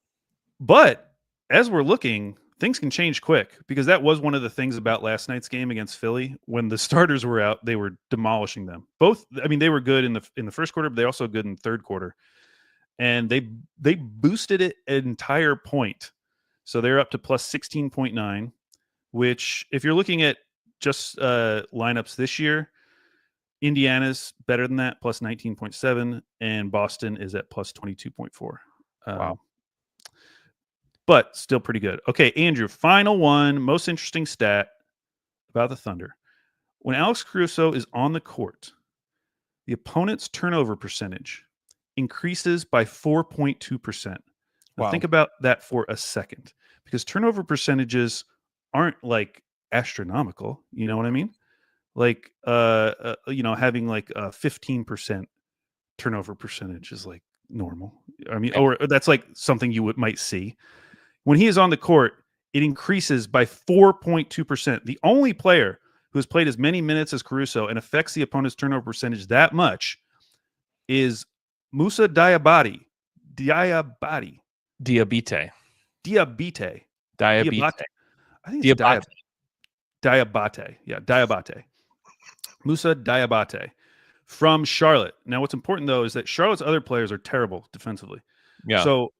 But as we're looking, things can change quick because that was one of the things about last night's game against Philly. When the starters were out, they were demolishing them. Both, I mean, they were good in the first quarter, but they also good in the third quarter. And they boosted it an entire point. So they're up to plus 16.9, which if you're looking at just lineups this year, Indiana's better than that, plus 19.7, and Boston is at plus 22.4. Wow. But still pretty good. Okay, Andrew, final one, most interesting stat about the Thunder. When Alex Caruso is on the court, the opponent's turnover percentage increases by 4.2%. Now think about that for a second, because turnover percentages aren't like astronomical. You know what I mean? Like, having like a 15% turnover percentage is like normal. I mean, or that's like something you might see. When he is on the court, it increases by 4.2%. The only player who has played as many minutes as Caruso and affects the opponent's turnover percentage that much is Musa Diabate. Diabate. I think it's Diabate. Yeah, Diabate. Musa Diabate from Charlotte. Now, what's important, though, is that Charlotte's other players are terrible defensively. Yeah. So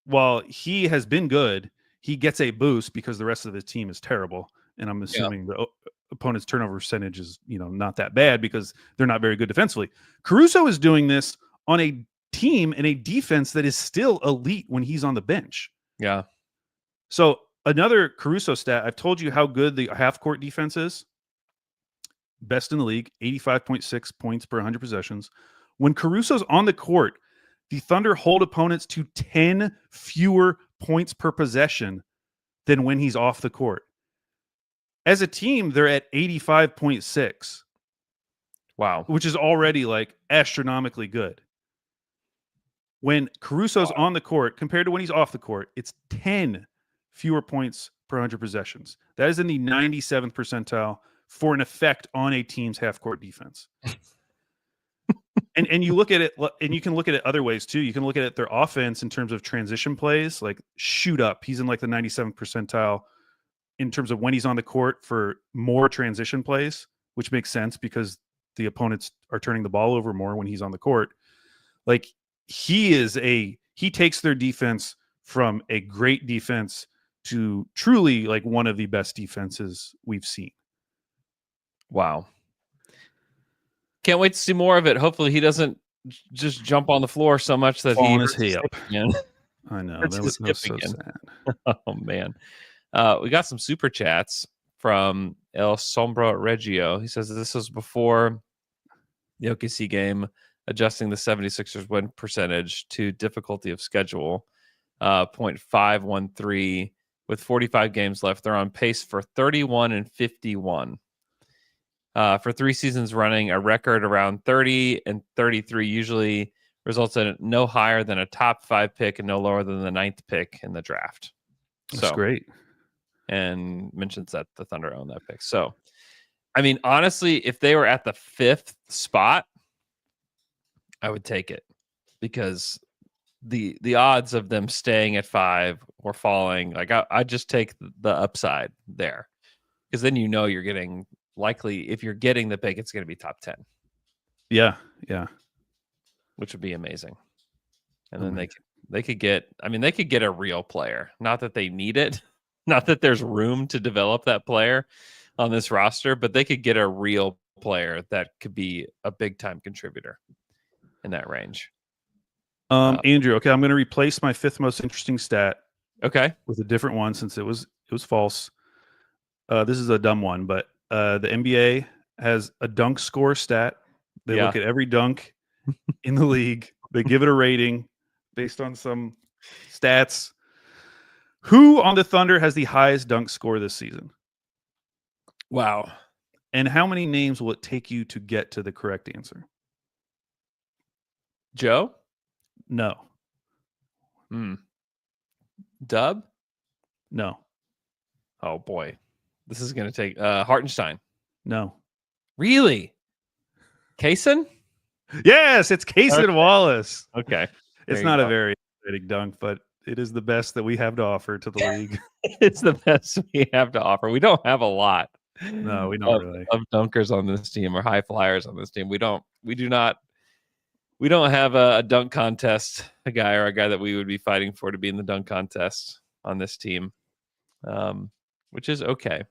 while he has been good, he gets a boost because the rest of the team is terrible. And I'm assuming the opponent's turnover percentage is, not that bad because they're not very good defensively. Caruso is doing this on a team and a defense that is still elite when he's on the bench. Yeah. So another Caruso stat, I've told you how good the half-court defense is. Best in the league, 85.6 points per 100 possessions. When Caruso's on the court, the Thunder hold opponents to 10 fewer points per possession than when he's off the court. As a team, they're at 85.6. Wow. Which is already like astronomically good. When Caruso's on the court compared to when he's off the court, it's 10 fewer points per 100 possessions. That is in the 97th percentile for an effect on a team's half-court defense. and you look at it, and you can look at it other ways too. You can look at it their offense in terms of transition plays, like shoot up. He's in like the 97th percentile in terms of when he's on the court for more transition plays, which makes sense because the opponents are turning the ball over more when he's on the court. Like he takes their defense from a great defense to truly like one of the best defenses we've seen. Wow. Can't wait to see more of it. Hopefully he doesn't just jump on the floor so much that Fall he on his hip. again. I know. Hurts That his was hip so again. sad. Oh man. We got some super chats from El Sombra Reggio. He says this was before the OKC game, adjusting the 76ers win percentage to difficulty of schedule, 0.513 with 45 games left. They're on pace for 31-51. For 3 seasons running, a record around 30 and 33 usually results in no higher than a top 5 pick and no lower than the 9th pick in the draft. That's great. And mentions that the Thunder own that pick. So, I mean, honestly, if they were at the 5th spot, I would take it because the odds of them staying at 5 or falling, like I just take the upside there because then you're getting likely if you're getting the pick, it's going to be top 10. Yeah, which would be amazing. And then they could get a real player. Not that they need it, not that there's room to develop that player on this roster, but they could get a real player that could be a big time contributor in that range. Andrew, okay, I'm going to replace my 5th most interesting stat. Okay, with a different one since it was false. This is a dumb one, but the NBA has a dunk score stat. They look at every dunk in the league. They give it a rating based on some stats. Who on the Thunder has the highest dunk score this season? Wow. And how many names will it take you to get to the correct answer? Joe? No. Dub? No. Oh boy. This is going to take Hartenstein. No. Really? Kaysen? Yes, it's Kaysen Wallace. Okay. It's not a very exciting dunk, but it is the best that we have to offer to the league. It's the best we have to offer. We don't have a lot. No, we don't really. Of dunkers on this team or high flyers on this team. We don't have a dunk contest, a guy that we would be fighting for to be in the dunk contest on this team. Which is okay.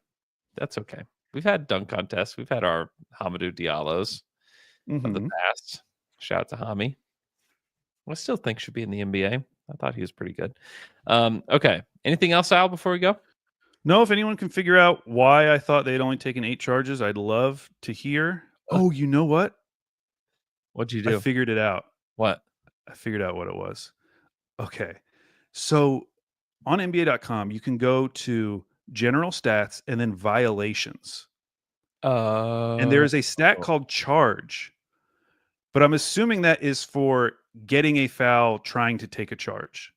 That's okay. We've had dunk contests. We've had our Hamidou Diallos of the past. Shout out to Hami. I still think should be in the NBA. I thought he was pretty good. Okay. Anything else, Al, before we go? No, if anyone can figure out why I thought they'd only taken 8 charges, I'd love to hear. Oh, you know what? What'd you do? I figured it out. What? I figured out what it was. Okay. So on NBA.com, you can go to general stats and then violations. And there is a stat called charge. But I'm assuming that is for getting a foul trying to take a charge.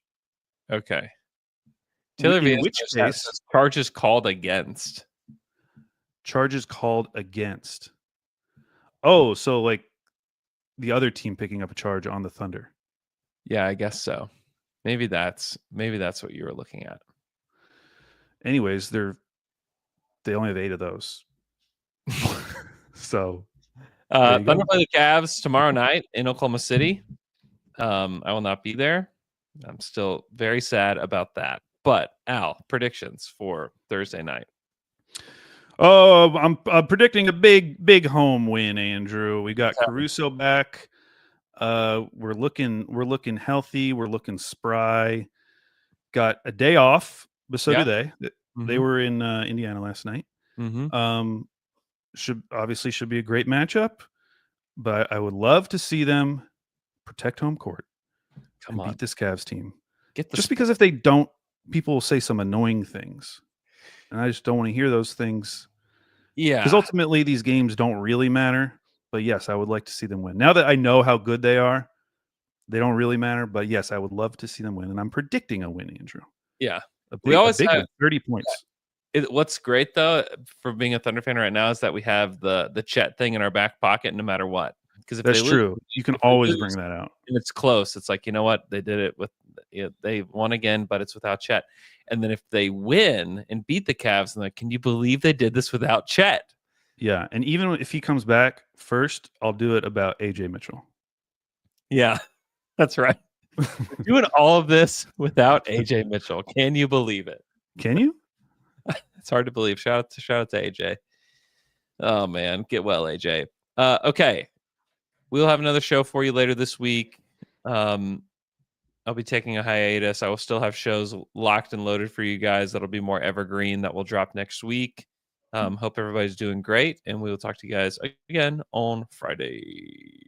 Okay. Taylor In which case, charges called against. Charges called against. Oh, so like the other team picking up a charge on the Thunder. Yeah, I guess so. Maybe that's what you were looking at. Anyways, they only have 8 of those. So Thunder play the Cavs tomorrow night in Oklahoma City. I will not be there. I'm still very sad about that. But Al, predictions for Thursday night. Oh, I'm predicting a big home win, Andrew. We got Caruso back. We're looking healthy. We're looking spry. Got a day off, but so Yeah. do they. They were in Indiana last night. Mm-hmm. Should be a great matchup, but I would love to see them protect home court Come on, beat this Cavs team. get the Just because if they don't, people will say some annoying things, and I just don't want to hear those things. Yeah, Because ultimately these games don't really matter. But yes, I would like to see them win. Now that I know how good they are, they don't really matter. But yes, I would love to see them win, and I'm predicting a win, Andrew. yeah. A We big, always a big have- one, 30 points. What's great though for being a Thunder fan right now is that we have the Chet thing in our back pocket no matter what. Because if That's they lose, true. You can if they always lose, bring that out. and it's close. It's like, you know what? They did it with they won again, but it's without Chet. And then if they win and beat the Cavs, and like, can you believe they did this without Chet? Yeah, and even if he comes back first, I'll do it about AJ Mitchell. Yeah, that's right. Doing all of this without AJ Mitchell. Can you believe it? Can you? It's hard to believe. Shout out to AJ. Oh man, get well, AJ. Okay, we'll have another show for you later this week. I'll be taking a hiatus. I will still have shows locked and loaded for you guys. That'll be more evergreen. That will drop next week. Hope everybody's doing great, and we will talk to you guys again on Friday.